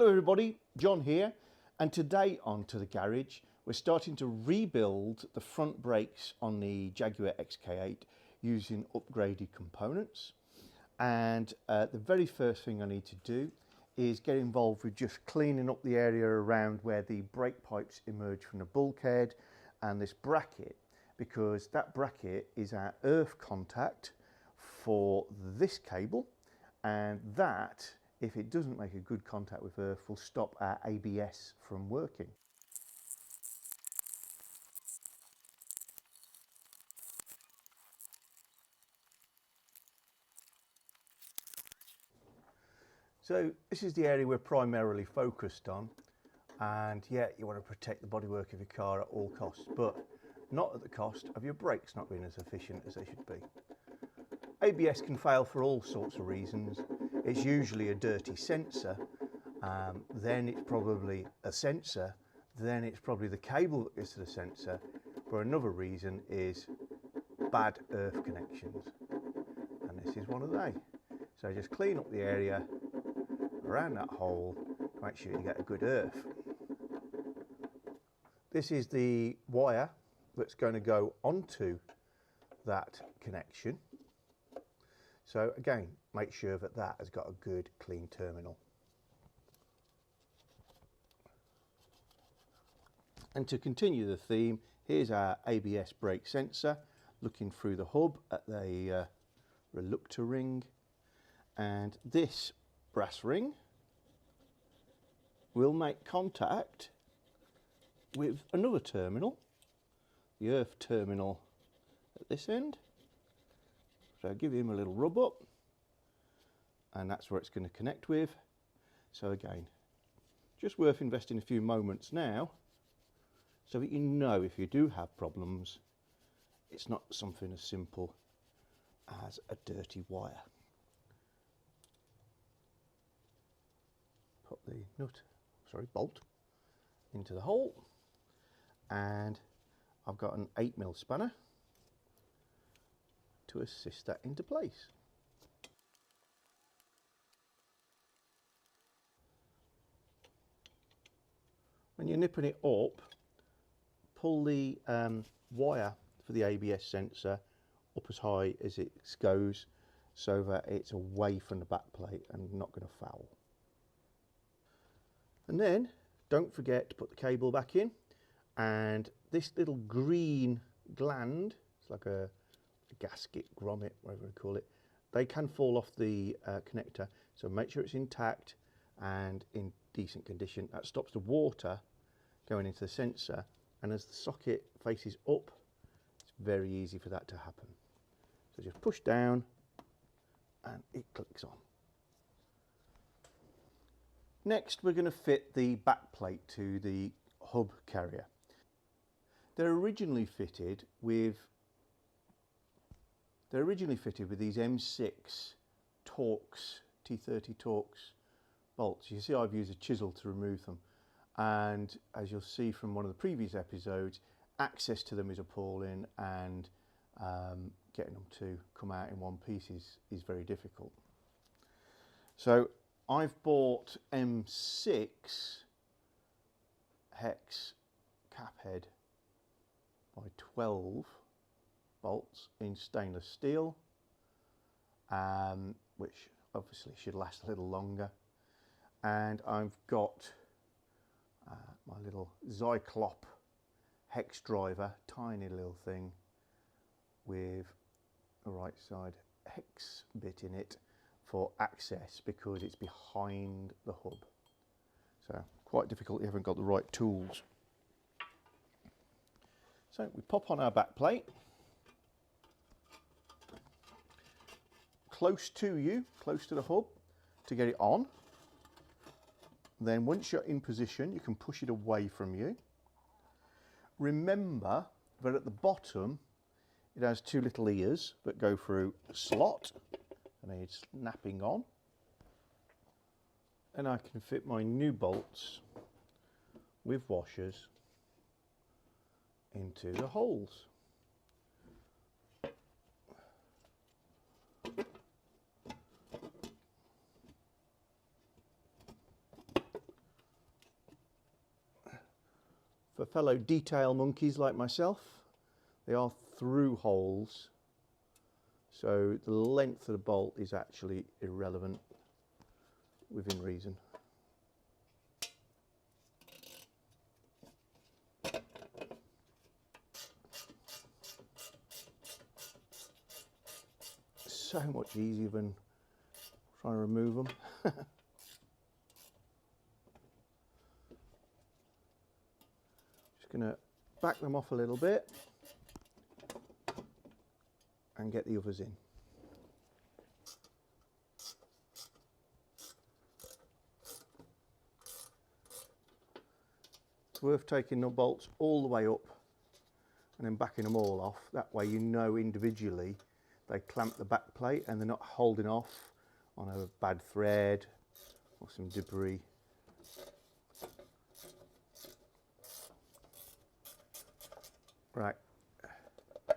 Hello everybody, John here, and today on To The Garage we're starting to rebuild the front brakes on the Jaguar Xk8 using upgraded components. And the very first thing I need to do is get involved with just cleaning up the area around where the brake pipes emerge from the bulkhead and this bracket, because that bracket is our earth contact for this cable, and that, if it doesn't make a good contact with earth, will stop our ABS from working. So this is the area we're primarily focused on, and yeah, you want to protect the bodywork of your car at all costs, but not at the cost of your brakes not being as efficient as they should be. ABS can fail for all sorts of reasons. It's usually a dirty sensor, then it's probably a sensor, then it's probably the cable that gets to the sensor, but another reason is bad earth connections, and this is one of they. So just clean up the area around that hole to make sure you get a good earth. This is the wire that's going to go onto that connection. So again, make sure that that has got a good clean terminal. And to continue the theme, here's our ABS brake sensor looking through the hub at the reluctor ring, and this brass ring will make contact with another terminal, the earth terminal at this end. So give him a little rub up, and that's where it's going to connect with. So again, just worth investing a few moments now so that you know if you do have problems, it's not something as simple as a dirty wire. Put the bolt into the hole, and I've got an 8mm spanner to assist that into place. When you're nipping it up, pull the wire for the ABS sensor up as high as it goes so that it's away from the backplate and not going to foul. And then don't forget to put the cable back in, and this little green gland, it's like a gasket, grommet, whatever you call it, they can fall off the connector, so make sure it's intact and in decent condition. That stops the water going into the sensor, and as the socket faces up, it's very easy for that to happen. So just push down and it clicks on. Next, we're going to fit the backplate to the hub carrier. They're originally fitted with these M6 Torx, T30 Torx bolts. You see I've used a chisel to remove them, and as you'll see from one of the previous episodes, access to them is appalling, and getting them to come out in one piece is very difficult. So I've bought M6 hex cap head by 12 bolts in stainless steel, which obviously should last a little longer, and I've got my little Cyclop hex driver, tiny little thing with a right side hex bit in it for access, because it's behind the hub, so quite difficult if you haven't got the right tools. So we pop on our back plate close to you, close to the hub, to get it on. Then once you're in position, you can push it away from you. Remember that at the bottom it has two little ears that go through a slot, and need snapping on. And I can fit my new bolts with washers into the holes. For fellow detail monkeys like myself, they are through holes, so the length of the bolt is actually irrelevant within reason. So much easier than trying to remove them. Just going to back them off a little bit and get the others in. It's worth taking the bolts all the way up and then backing them all off. That way you know individually they clamp the back plate and they're not holding off on a bad thread or some debris. Right, so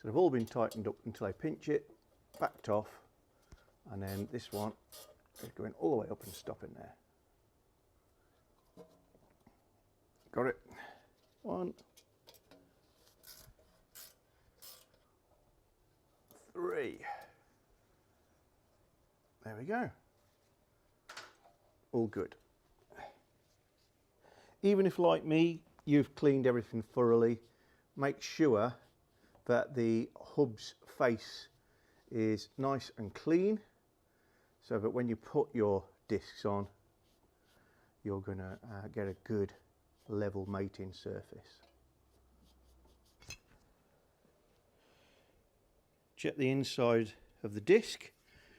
they've all been tightened up until I pinch it, backed off, and then this one is going all the way up and stopping there. Got it. 1, 3. There we go. All good. Even if, like me, you've cleaned everything thoroughly, make sure that the hub's face is nice and clean so that when you put your discs on, you're going to get a good level mating surface. Check the inside of the disc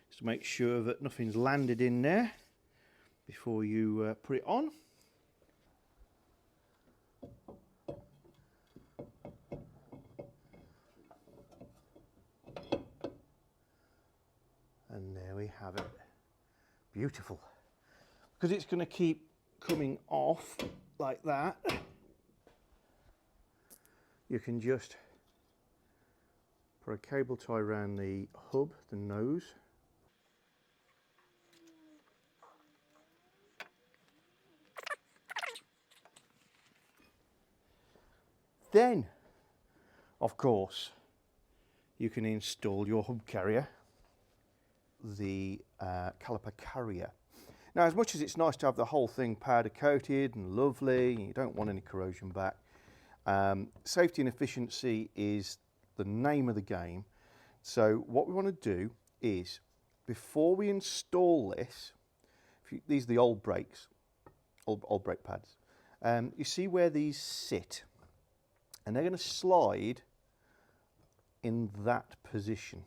just to make sure that nothing's landed in there before you put it on. And there we have it. Beautiful. Because it's going to keep coming off like that, you can just put a cable tie around the hub, the nose. Then, of course, you can install your hub carrier, the caliper carrier. Now, as much as it's nice to have the whole thing powder coated and lovely, you don't want any corrosion back, safety and efficiency is the name of the game. So what we want to do is, before we install this, these are the old brakes, old brake pads. You see where these sit, and they're going to slide in that position.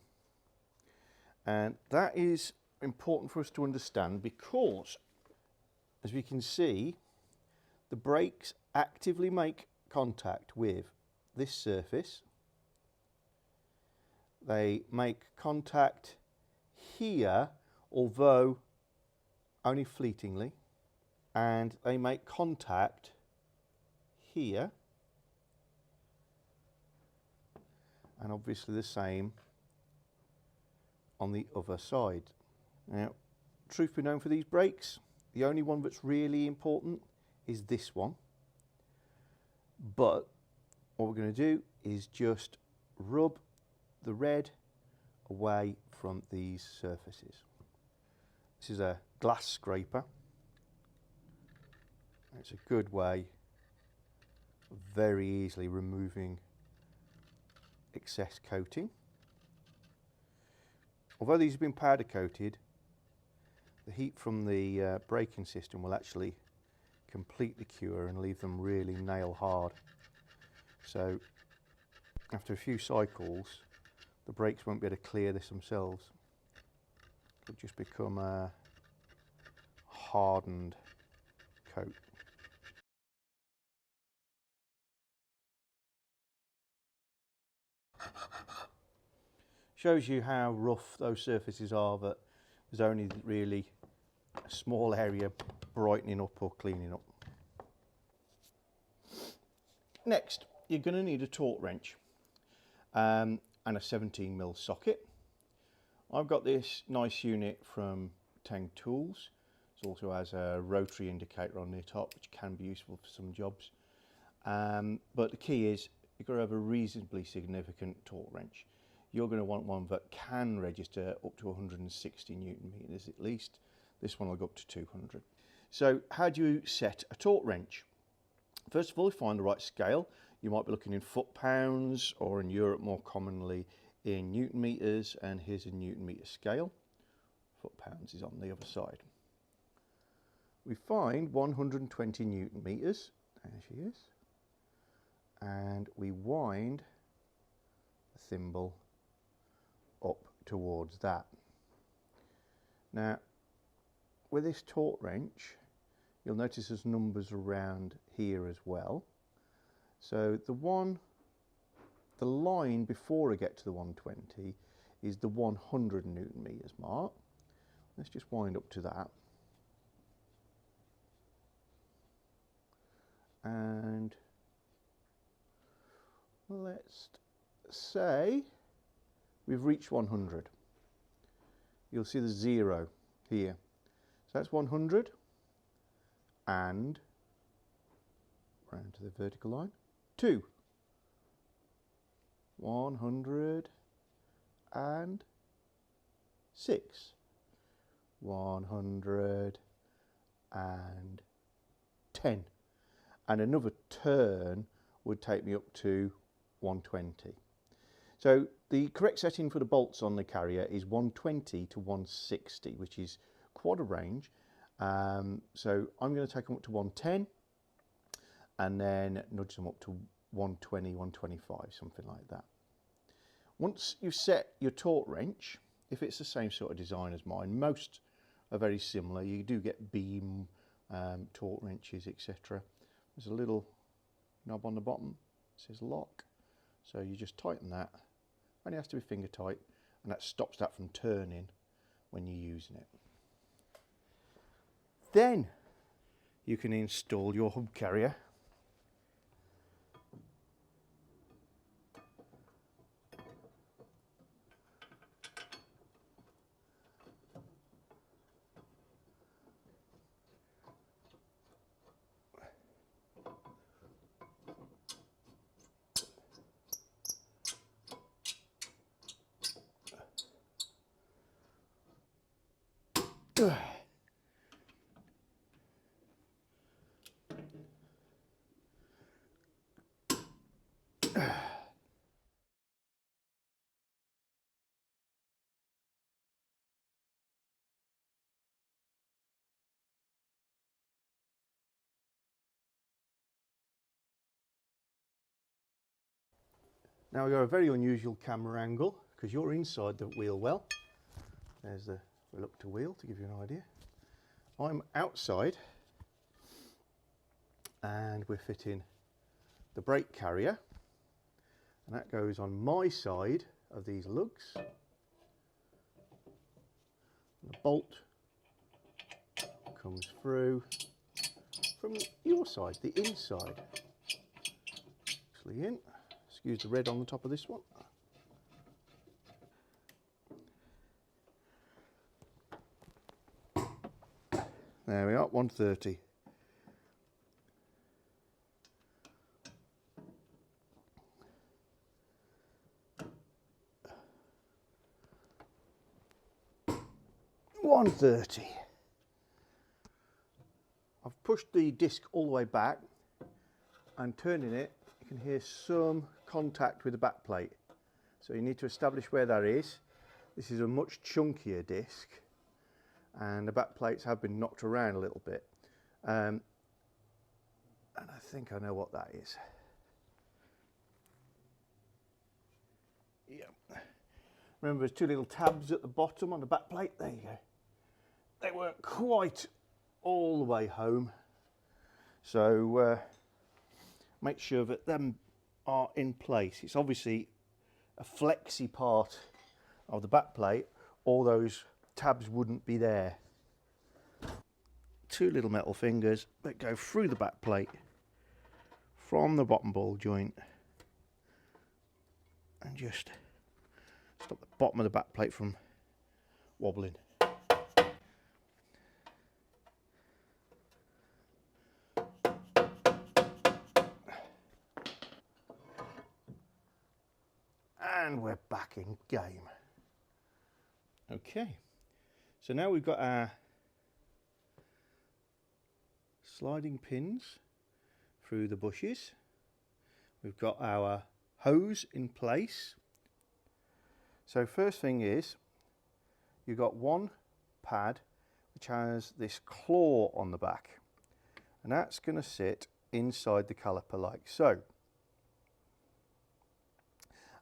And that is important for us to understand because, as we can see, the brakes actively make contact with this surface. They make contact here, although only fleetingly, and they make contact here, and obviously the same on the other side. Now, truth be known for these brakes, the only one that's really important is this one. But what we're going to do is just rub the red away from these surfaces. This is a glass scraper. It's a good way of very easily removing excess coating. Although these have been powder coated, the heat from the braking system will actually complete the cure and leave them really nail hard. So after a few cycles, the brakes won't be able to clear this themselves. It'll just become a hardened coat. Shows you how rough those surfaces are, that there's only really a small area brightening up or cleaning up. Next, you're going to need a torque wrench and a 17mm socket. I've got this nice unit from Teng tools. It also has a rotary indicator on the top, which can be useful for some jobs. But the key is you've got to have a reasonably significant torque wrench. You're going to want one that can register up to 160 Newton meters at least. This one will go up to 200. So how do you set a torque wrench? First of all, find the right scale. You might be looking in foot-pounds, or in Europe more commonly in Newton meters, and here's a Newton meter scale. Foot-pounds is on the other side. We find 120 Newton meters, there she is, and we wind the thimble up towards that. Now, with this torque wrench, you'll notice there's numbers around here as well. So the line before I get to the 120 is the 100 Newton meters mark. Let's just wind up to that. And let's say we've reached 100. You'll see the 0 here. So that's 100 and round to the vertical line, 2. 106, 110, and another turn would take me up to 120. So the correct setting for the bolts on the carrier is 120 to 160, which is quite a range. So I'm going to take them up to 110 and then nudge them up to 120, 125, something like that. Once you've set your torque wrench, if it's the same sort of design as mine, most are very similar. You do get beam torque wrenches, etc. There's a little knob on the bottom, it says lock, so you just tighten that. Only has to be finger tight, and that stops that from turning when you're using it. Then you can install your hub carrier. Now we've got a very unusual camera angle because you're inside the wheel well. There's the reluctor wheel to give you an idea. I'm outside and we're fitting the brake carrier, and that goes on my side of these lugs. And the bolt comes through from your side, the inside. Actually in. Excuse the red on the top of this one. There we are, 130. I've pushed the disc all the way back, and turning it, you can hear some contact with the backplate. So you need to establish where that is. This is a much chunkier disc, and the backplates have been knocked around a little bit. And I think I know what that is. Yeah. Remember, there's 2 little tabs at the bottom on the backplate. There you go. They weren't quite all the way home, so make sure that them are in place. It's obviously a flexy part of the backplate, all those tabs wouldn't be there. 2 little metal fingers that go through the backplate from the bottom ball joint and just stop the bottom of the backplate from wobbling. we're back in game. Okay, so now we've got our sliding pins through the bushes. We've got our hose in place. So first thing is, you've got one pad which has this claw on the back, and that's going to sit inside the caliper like so.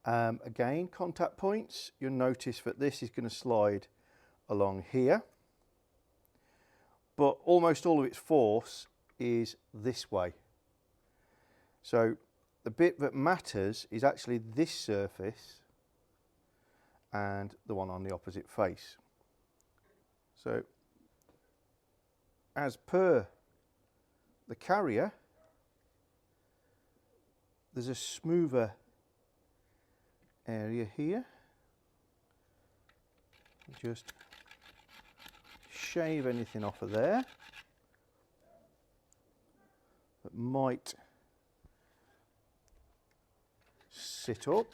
Again, contact points, you'll notice that this is going to slide along here, but almost all of its force is this way. So the bit that matters is actually this surface and the one on the opposite face. So as per the carrier, there's a smoother area here. Just shave anything off of there that might sit up.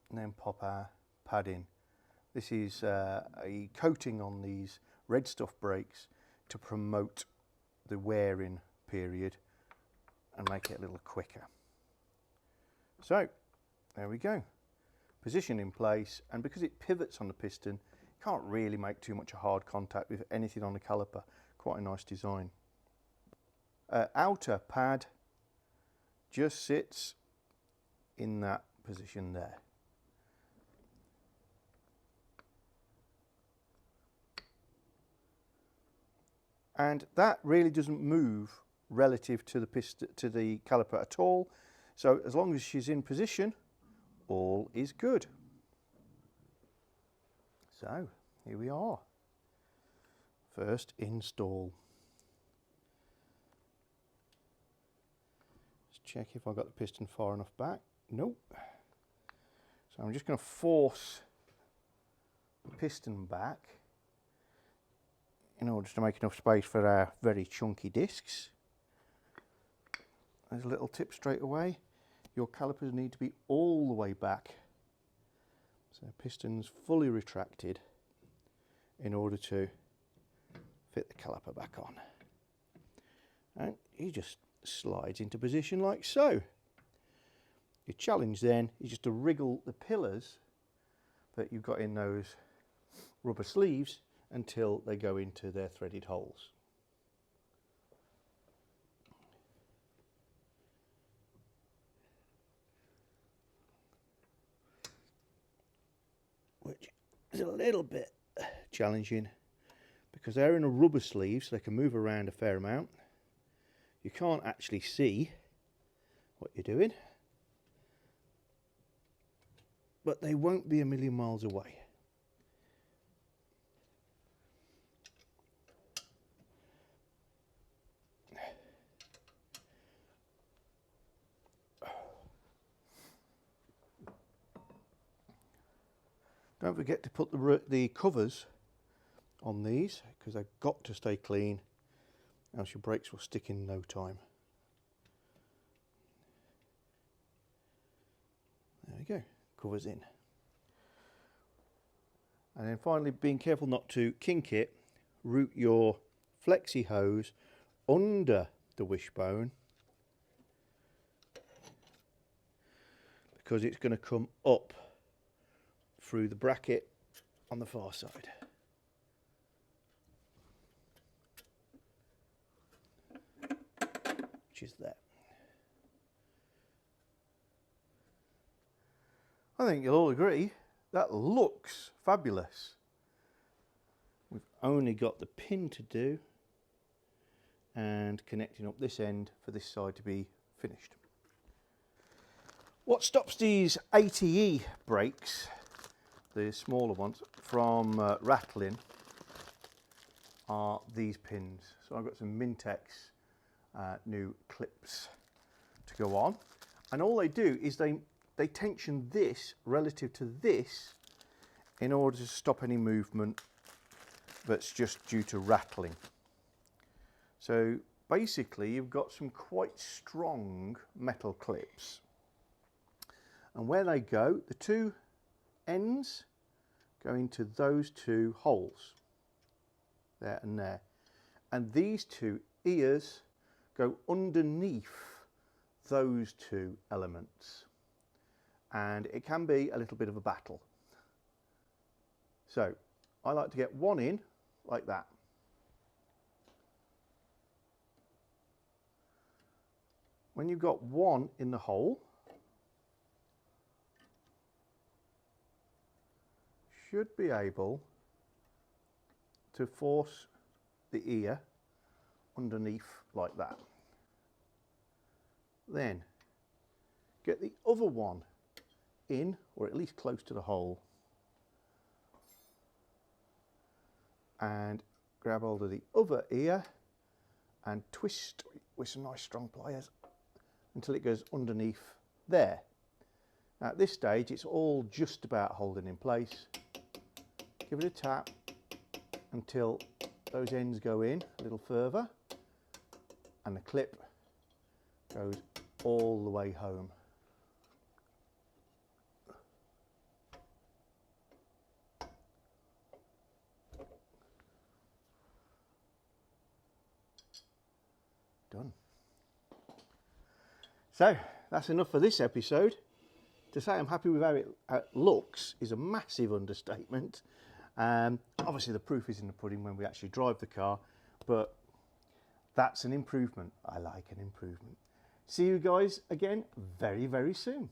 And then pop our pad in. This is a coating on these red stuff brakes to promote the wearing period and make it a little quicker. So there we go, position in place, and because it pivots on the piston, you can't really make too much hard contact with anything on the caliper. Quite a nice design. Outer pad just sits in that position there. And that really doesn't move relative to the piston, to the caliper at all. So as long as she's in position, all is good. So here we are. First install. Let's check if I got the piston far enough back. Nope. So I'm just going to force the piston back in order to make enough space for our very chunky discs. There's a little tip straight away. Your calipers need to be all the way back. So piston's fully retracted in order to fit the caliper back on. And he just slides into position like so. Your challenge then is just to wriggle the pillars that you've got in those rubber sleeves until they go into their threaded holes. Which is a little bit challenging because they're in a rubber sleeve, so they can move around a fair amount. You can't actually see what you're doing, but they won't be a million miles away. Don't forget to put the covers on these because they've got to stay clean, else your brakes will stick in no time. There we go, covers in. And then finally, being careful not to kink it, route your flexi hose under the wishbone because it's going to come up through the bracket on the far side. Which is there. I think you'll all agree that looks fabulous. We've only got the pin to do and connecting up this end for this side to be finished. What stops these ATE brakes, the smaller ones, from rattling are these pins. So I've got some Mintex new clips to go on, and all they do is they tension this relative to this in order to stop any movement that's just due to rattling. So basically you've got some quite strong metal clips, and where they go, the two ends go into those two holes, there and there, and these two ears go underneath those two elements, and it can be a little bit of a battle. So I like to get one in like that. When you've got one in the hole, should be able to force the ear underneath like that. Then get the other one in, or at least close to the hole, and grab hold of the other ear and twist with some nice strong pliers until it goes underneath there. Now at this stage it's all just about holding in place. Give it a tap until those ends go in a little further and the clip goes all the way home. Done. So that's enough for this episode. To say I'm happy with how it looks is a massive understatement. Obviously the proof is in the pudding when we actually drive the car, but that's an improvement. I like an improvement. See you guys again very, very soon.